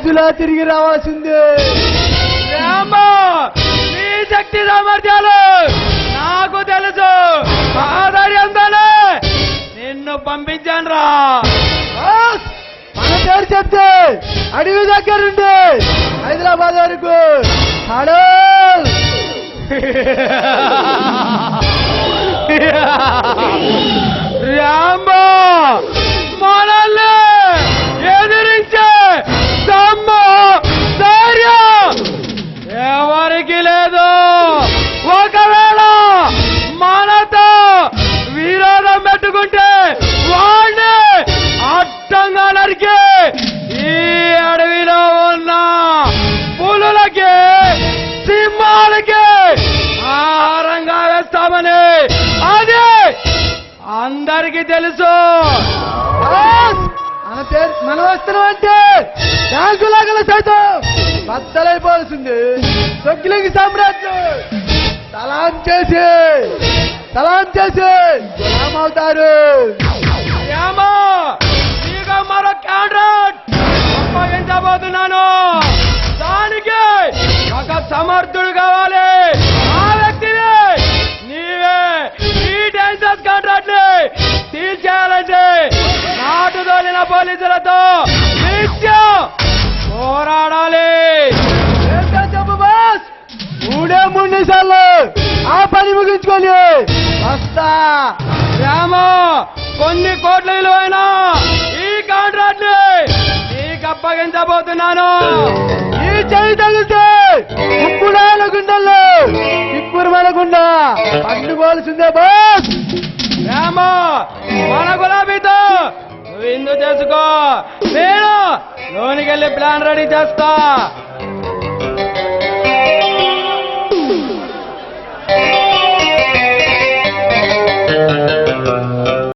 రాజులా తిరిగి రావాల్సిందే. నీ శక్తి సామర్థ్యాలు నాకు తెలుసు. ఆధార్యంతోనే నిన్ను పంపించాను రా. మన పేరు చెప్తే అడవి దగ్గరుండి హైదరాబాద్ వరకు రాంబో మనల్ని ఎదిరించే దమ్ము ధైర్యం ఎవరికి లేదు. ఒకవేళ మనతో విరోధం పెట్టుకుంటే వాడిని అడ్డంగా నరికి ఈ అడవిలో ఉన్న పులులకి సింహాలకి ఆహారంగా వేస్తామని అది అందరికీ తెలుసు. మన వస్త్రం అంటే బ్యాంకులాగల సైతం బద్దలైపోవాల్సింది. సొగ్గిలింగి సామ్రాజ్యం సలాం చేసి గులామవుతారు. నీకు మరో కాంట్రాక్ట్ అప్పగించబోతున్నాను. దానికి ఒక సమర్థుడు కావాలి. ఆ వ్యక్తిని నీవే ఈ డెన్సెస్ కాంట్రాక్ట్ ని తీర్చేయాలంటే నాటు తోలిన పోలీసులతో నిత్యం పోరాడాలి. చెప్పు బాస్, 3 నిమిషాల్లో ఆ పని ముగించుకొని వస్తా. కొన్ని కోట్ల విలువైన ఈ కాంట్రాక్ట్ ని నీకు అప్పగించబోతున్నాను. ఈ చేయి తగిలితే ఉప్పుడాల గుండెల్లో ఇప్పురుమైన గుండా పండుకోవాల్సిందే బాస్. మన గులాబీతో నువ్వు ఇందు చేసుకో. నేను లోనికి వెళ్ళి ప్లాన్ రెడీ చేస్తా.